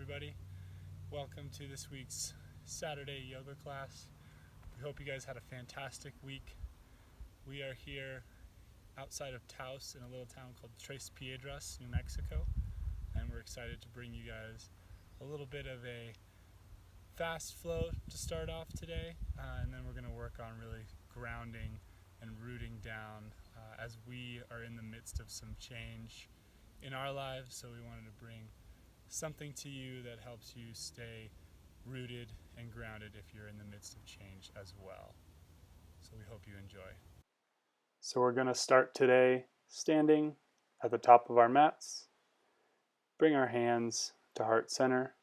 everybody. Welcome to this week's Saturday yoga class. We hope you guys had a fantastic week. We are here outside of Taos in a little town called Tres Piedras, New Mexico, and we're excited to bring you guys a little bit of a fast flow to start off today, and then we're going to work on really grounding and rooting down as we are in the midst of some change in our lives. So we wanted to bring something to you that helps you stay rooted and grounded if you're in the midst of change as well. So we hope you enjoy. So we're going to start today standing at the top of our mats. Bring our hands to heart center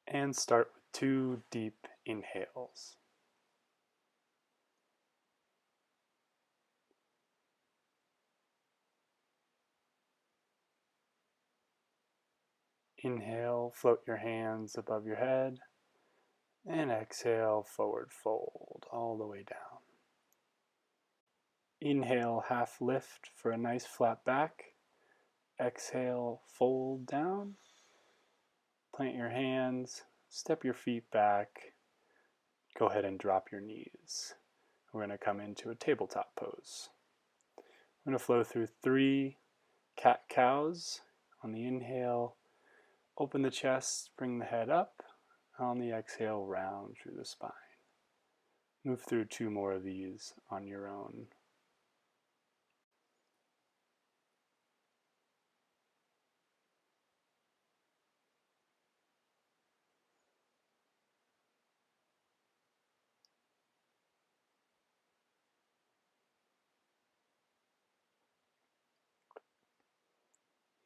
and start with 2 deep inhales. Inhale, float your hands above your head, and exhale, forward fold all the way down. Inhale, half lift for a nice flat back. Exhale, fold down. Plant your hands, step your feet back. Go ahead and drop your knees. We're going to come into a tabletop pose. We're going to flow through 3 cat-cows. On the inhale, open the chest, bring the head up. On the exhale, round through the spine. Move through 2 more of these on your own.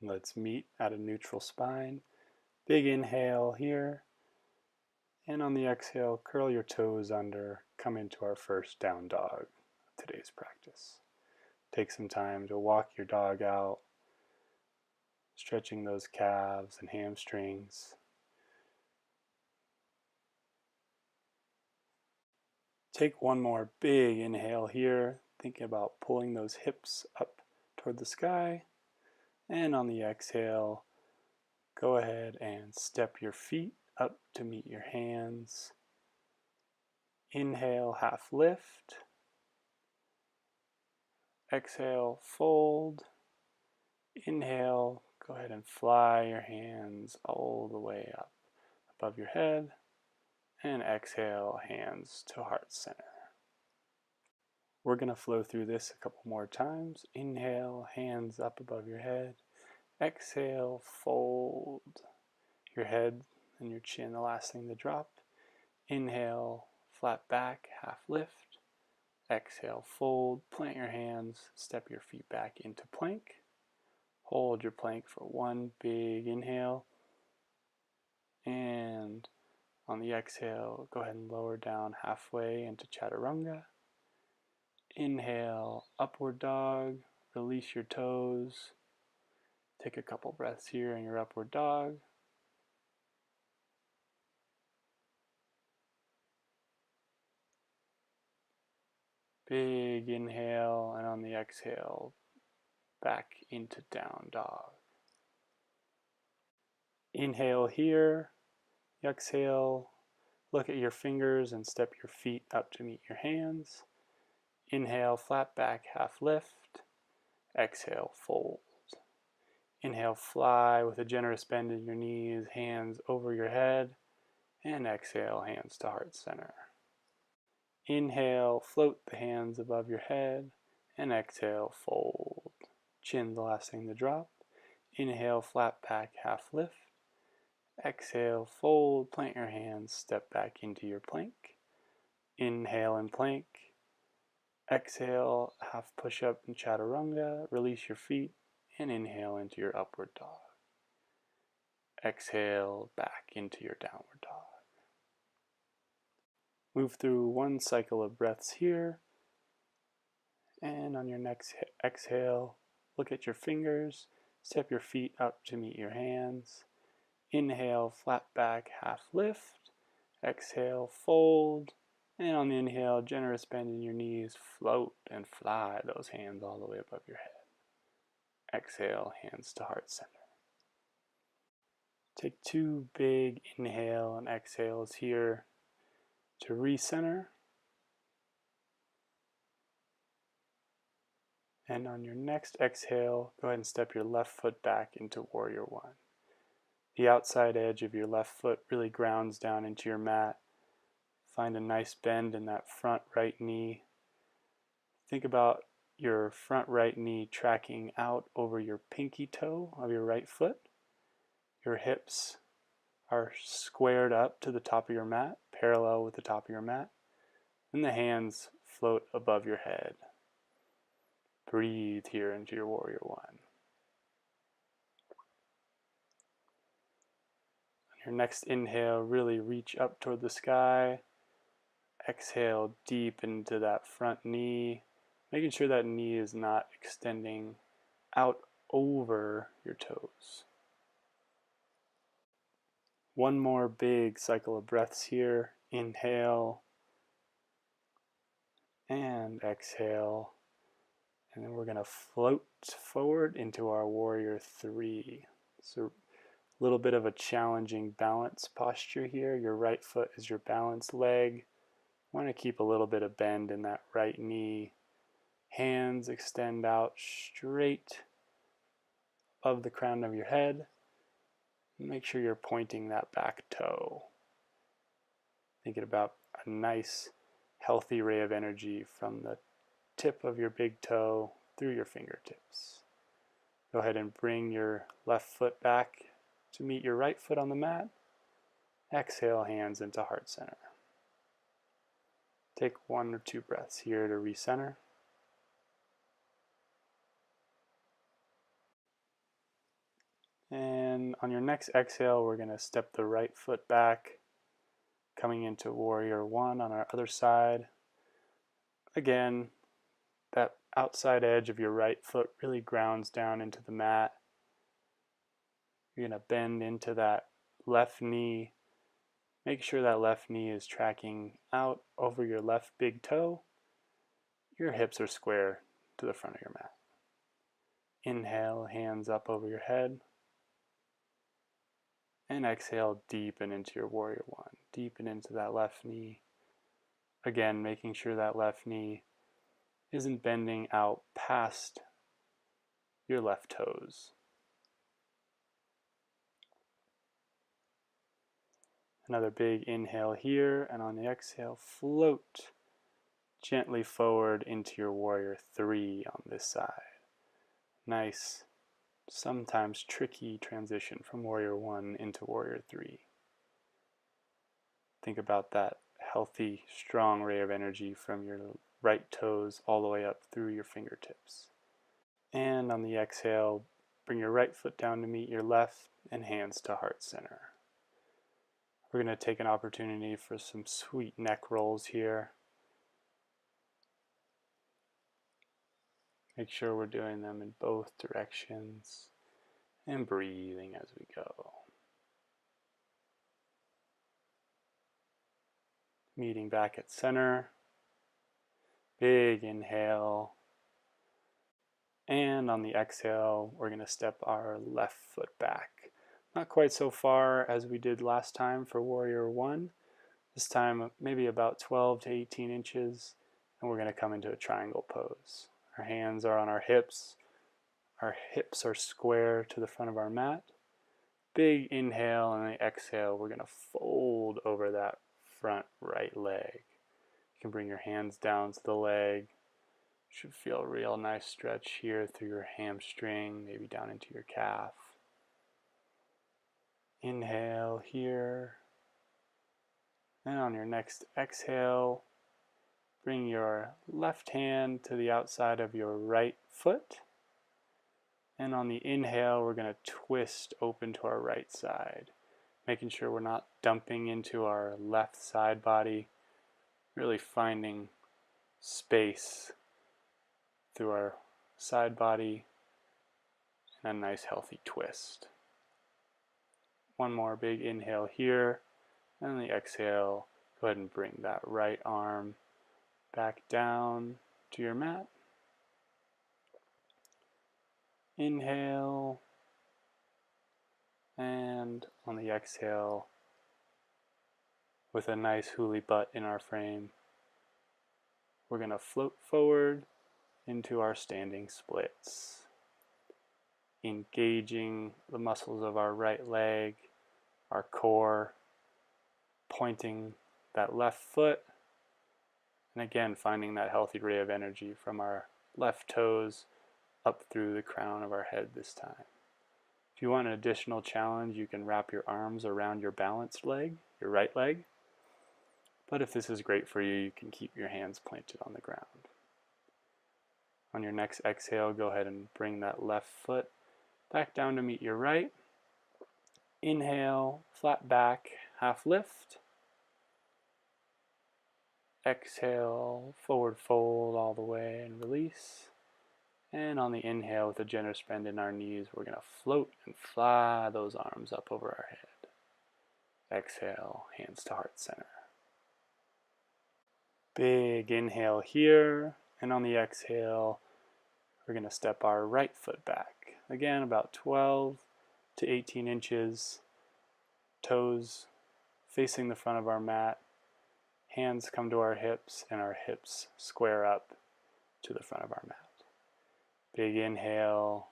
Let's meet at a neutral spine. Big inhale here. And on the exhale, curl your toes under. Come into our first down dog of today's practice. Take some time to walk your dog out, stretching those calves and hamstrings. Take one more big inhale here, thinking about pulling those hips up toward the sky. And on the exhale, go ahead and step your feet up to meet your hands. Inhale, half lift. Exhale, fold. Inhale, go ahead and fly your hands all the way up above your head. And exhale, hands to heart center. We're going to flow through this a couple more times. Inhale, hands up above your head. Exhale, fold your head and your chin, the last thing to drop. Inhale, flat back, half lift. Exhale, fold, plant your hands, step your feet back into plank. Hold your plank for 1 big inhale. And on the exhale, go ahead and lower down halfway into chaturanga. Inhale, upward dog, release your toes. Take a couple breaths here in your upward dog. Big inhale, and on the exhale, back into down dog. Inhale here, exhale, look at your fingers and step your feet up to meet your hands. Inhale, flat back, half lift. Exhale, fold. Inhale, fly with a generous bend in your knees, hands over your head. And exhale, hands to heart center. Inhale, float the hands above your head. And exhale, fold. Chin the last thing to drop. Inhale, flat back, half lift. Exhale, fold, plant your hands, step back into your plank. Inhale and plank. Exhale, half push up in chaturanga. Release your feet and inhale into your upward dog. Exhale, back into your downward dog. Move through 1 cycle of breaths here. And on your next exhale, look at your fingers. Step your feet up to meet your hands. Inhale, flat back, half lift. Exhale, fold. And on the inhale, generous bend in your knees, float and fly those hands all the way above your head. Exhale, hands to heart center. Take 2 big inhale and exhales here to recenter. And on your next exhale, go ahead and step your left foot back into Warrior One. The outside edge of your left foot really grounds down into your mat. Find a nice bend in that front right knee. Think about your front right knee tracking out over your pinky toe of your right foot. Your hips are squared up to the top of your mat, parallel with the top of your mat. And the hands float above your head. Breathe here into your Warrior One. On your next inhale, really reach up toward the sky. Exhale deep into that front knee, making sure that knee is not extending out over your toes. One more big cycle of breaths here. Inhale and exhale. And then we're going to float forward into our Warrior Three. So a little bit of a challenging balance posture here. Your right foot is your balance leg. Want to keep a little bit of bend in that right knee. Hands extend out straight above the crown of your head. Make sure you're pointing that back toe. Thinking about a nice, healthy ray of energy from the tip of your big toe through your fingertips. Go ahead and bring your left foot back to meet your right foot on the mat. Exhale, hands into heart center. Take 1 or 2 breaths here to recenter. And on your next exhale, we're going to step the right foot back, coming into Warrior One on our other side. Again, that outside edge of your right foot really grounds down into the mat. You're going to bend into that left knee. Make sure that left knee is tracking out over your left big toe. Your hips are square to the front of your mat. Inhale, hands up over your head. And exhale, deepen into your Warrior One. Deepen into that left knee. Again, making sure that left knee isn't bending out past your left toes. Another big inhale here, and on the exhale, float gently forward into your Warrior Three on this side. Nice, sometimes tricky transition from Warrior One into Warrior Three. Think about that healthy, strong ray of energy from your right toes all the way up through your fingertips. And on the exhale, bring your right foot down to meet your left and hands to heart center. We're going to take an opportunity for some sweet neck rolls here. Make sure we're doing them in both directions and breathing as we go. Meeting back at center. Big inhale. And on the exhale, we're going to step our left foot back. Not quite so far as we did last time for Warrior One. This time maybe about 12 to 18 inches, and we're going to come into a triangle pose. Our hands are on our hips are square to the front of our mat. Big inhale, and the exhale, we're going to fold over that front right leg. You can bring your hands down to the leg. Should feel a real nice stretch here through your hamstring, maybe down into your calf. Inhale here. And on your next exhale, bring your left hand to the outside of your right foot. And on the inhale, we're going to twist open to our right side, making sure we're not dumping into our left side body, really finding space through our side body and a nice healthy twist. One more big inhale here, and on the exhale, go ahead and bring that right arm back down to your mat. Inhale, and on On the exhale, with a nice hoolie butt in our frame, we're going to float forward into our standing splits, engaging the muscles of our right leg, our core, pointing that left foot, and again finding that healthy ray of energy from our left toes up through the crown of our head this time. If you want an additional challenge, you can wrap your arms around your balanced leg, your right leg. But if this is great for you, you can keep your hands planted on the ground. On your next exhale, go ahead and bring that left foot back down to meet your right. Inhale, flat back, half lift. Exhale, forward fold all the way and release. And on the inhale, with a generous bend in our knees, we're going to float and fly those arms up over our head. Exhale, hands to heart center. Big inhale here, and on the exhale, we're going to step our right foot back. Again, about 12 to 18 inches, toes facing the front of our mat, hands come to our hips, and our hips square up to the front of our mat. Big inhale,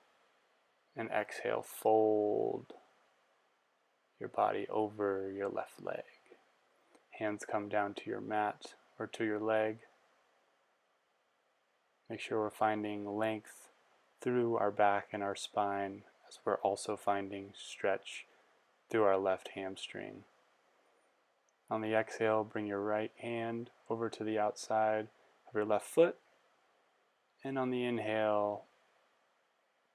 and exhale, fold your body over your left leg. Hands come down to your mat or to your leg. Make sure we're finding length through our back and our spine, as we're also finding stretch through our left hamstring. On the exhale, bring your right hand over to the outside of your left foot. And on the inhale,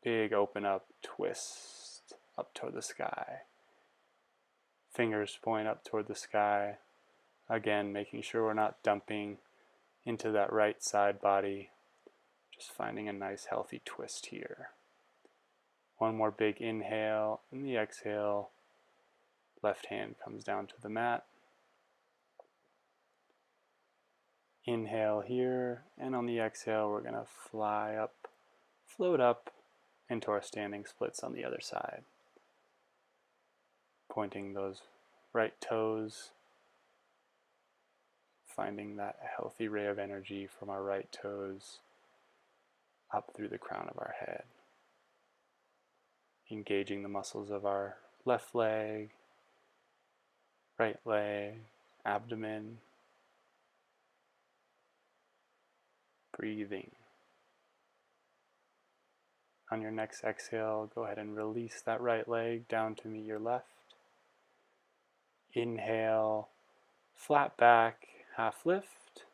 big open up, twist up toward the sky. Fingers point up toward the sky. Again, making sure we're not dumping into that right side body. Just finding a nice healthy twist here. One more big inhale, and the exhale, left hand comes down to the mat. Inhale here, and on the exhale, we're going to fly up, float up into our standing splits on the other side. Pointing those right toes, finding that healthy ray of energy from our right toes up through the crown of our head. Engaging the muscles of our left leg, right leg, abdomen. Breathing. On your next exhale, go ahead and release that right leg down to meet your left. Inhale, flat back, half lift.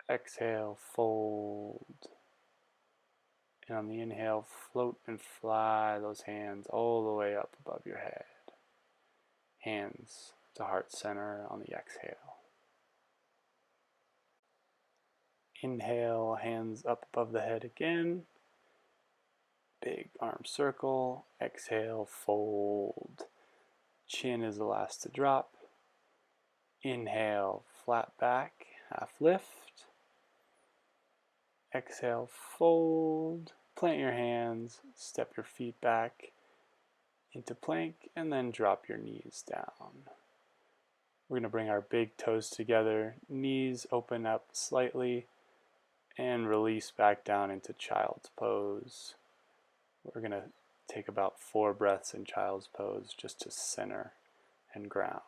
Exhale, fold. And on the inhale, float and fly those hands all the way up above your head. Hands to heart center on the exhale. Inhale, hands up above the head again. Big arm circle. Exhale, fold. Chin is the last to drop. Inhale, flat back, half lift. Exhale, fold. Plant your hands, step your feet back into plank, and then drop your knees down. We're going to bring our big toes together, knees open up slightly, and release back down into child's pose. We're going to take about 4 breaths in child's pose just to center and ground.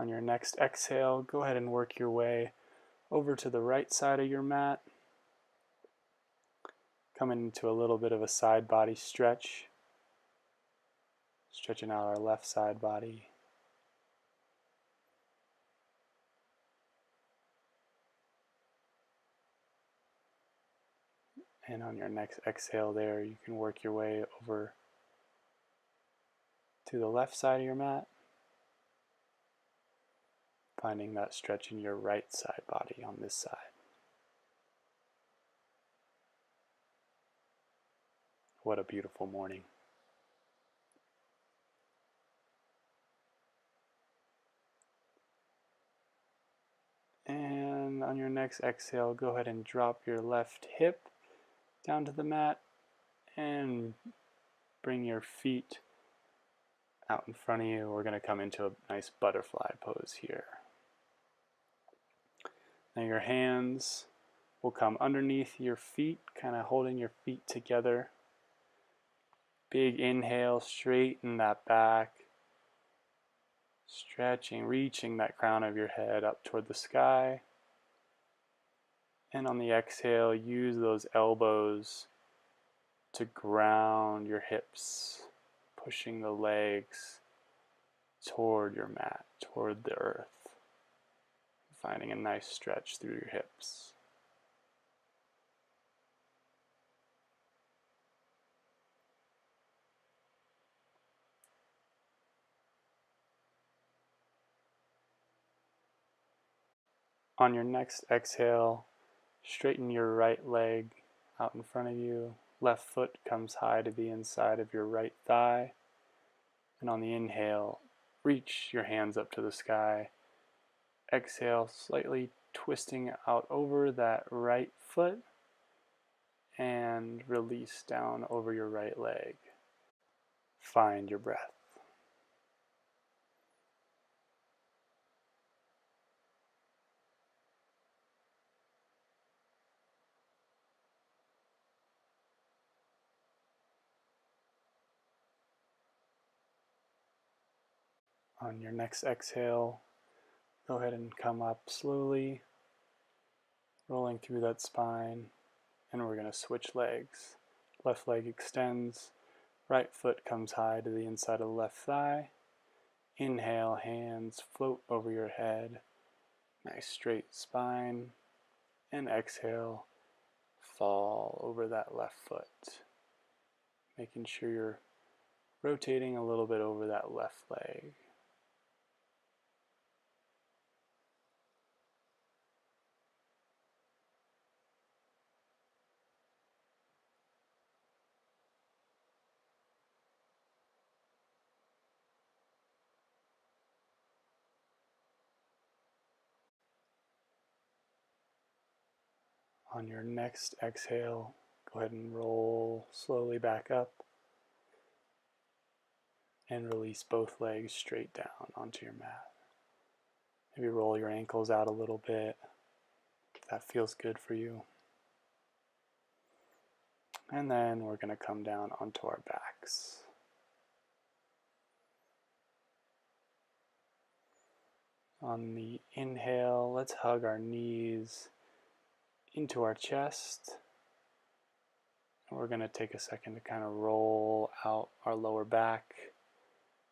On your next exhale, go ahead and work your way over to the right side of your mat. Coming into a little bit of a side body stretch. Stretching out our left side body. And on your next exhale there, you can work your way over to the left side of your mat. Finding that stretch in your right side body on this side. What a beautiful morning. And on your next exhale, go ahead and drop your left hip down to the mat and bring your feet out in front of you. We're going to come into a nice butterfly pose here. Now your hands will come underneath your feet, kind of holding your feet together. Big inhale, straighten that back. Stretching, reaching that crown of your head up toward the sky. And on the exhale, use those elbows to ground your hips, pushing the legs toward your mat, toward the earth. Finding a nice stretch through your hips. On your next exhale, straighten your right leg out in front of you. Left foot comes high to the inside of your right thigh. And on the inhale, reach your hands up to the sky. Exhale, slightly twisting out over that right foot and release down over your right leg. Find your breath. On your next exhale, go ahead and come up slowly, rolling through that spine, and we're going to switch legs. Left leg extends, right foot comes high to the inside of the left thigh. Inhale, hands float over your head, nice straight spine, and exhale, fall over that left foot, making sure you're rotating a little bit over that left leg. On your next exhale, go ahead and roll slowly back up and release both legs straight down onto your mat. Maybe roll your ankles out a little bit if that feels good for you. And then we're going to come down onto our backs. On the inhale, let's hug our knees into our chest. And we're going to take a second to kind of roll out our lower back,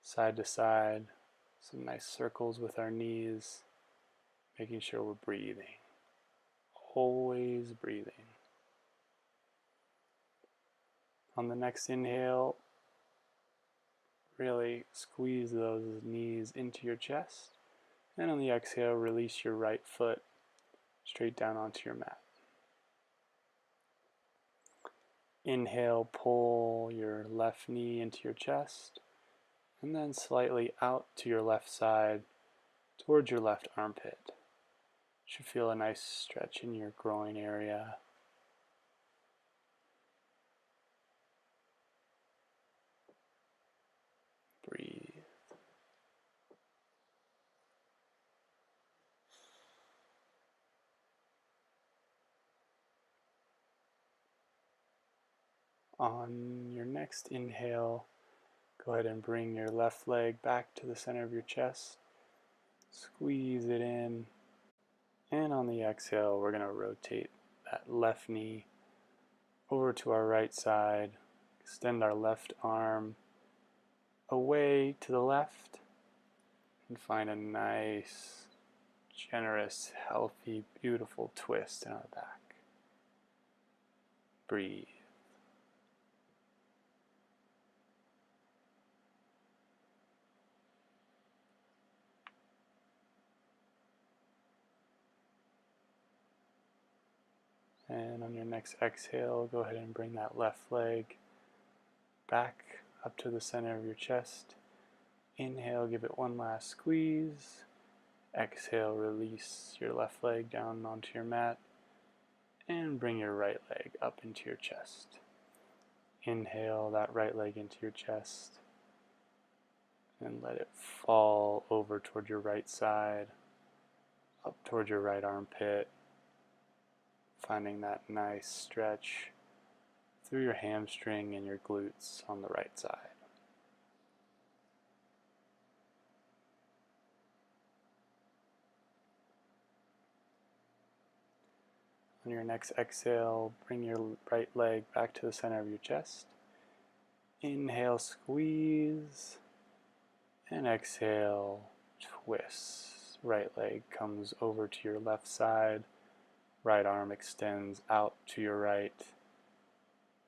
side to side. Some nice circles with our knees, making sure we're breathing. Always breathing. On the next inhale, really squeeze those knees into your chest. And on the exhale, release your right foot straight down onto your mat. Inhale, pull your left knee into your chest, and then slightly out to your left side towards your left armpit. You should feel a nice stretch in your groin area. Breathe. On your next inhale, go ahead and bring your left leg back to the center of your chest. Squeeze it in. And on the exhale, we're going to rotate that left knee over to our right side. Extend our left arm away to the left and find a nice, generous, healthy, beautiful twist in our back. Breathe. And on your next exhale, go ahead and bring that left leg back up to the center of your chest. Inhale, give it one last squeeze. Exhale, release your left leg down onto your mat and bring your right leg up into your chest. Inhale that right leg into your chest and let it fall over toward your right side, up toward your right armpit, finding that nice stretch through your hamstring and your glutes on the right side. On your next exhale, bring your right leg back to the center of your chest. Inhale, squeeze, and exhale, twist. Right leg comes over to your left side, right arm extends out to your right,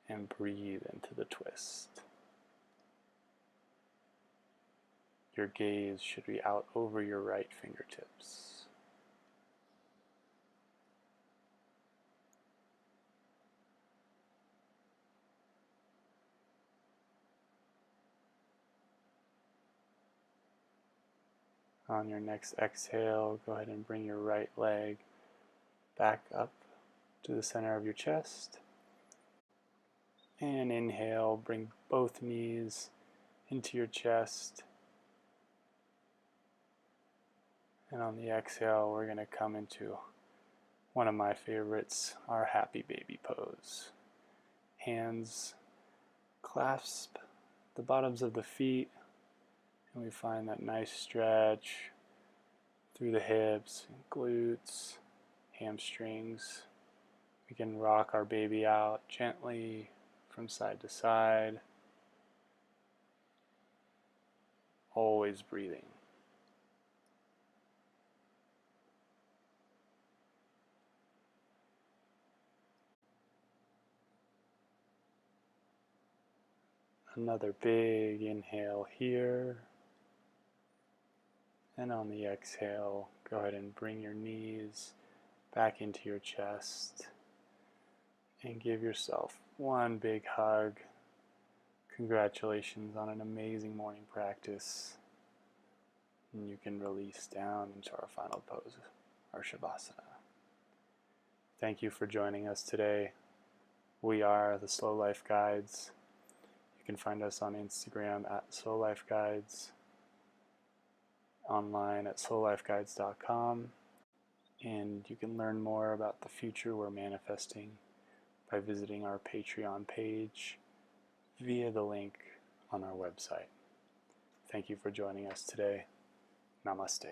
and breathe into the twist. Your gaze should be out over your right fingertips. On your next exhale, go ahead and bring your right leg back up to the center of your chest. And inhale, bring both knees into your chest. And on the exhale, we're going to come into one of my favorites, our happy baby pose. Hands clasp the bottoms of the feet, and we find that nice stretch through the hips, glutes, hamstrings. We can rock our baby out gently from side to side, always breathing. Another big inhale here. And on the exhale, go ahead and bring your knees back into your chest and give yourself one big hug. Congratulations on an amazing morning practice. And you can release down into our final pose, our Shavasana. Thank you for joining us today. We are the Slow Life Guides. You can find us on Instagram at Slow Life Guides, online at slowlifeguides.com, and you can learn more about the future we're manifesting by visiting our Patreon page via the link on our website. Thank you for joining us today. Namaste.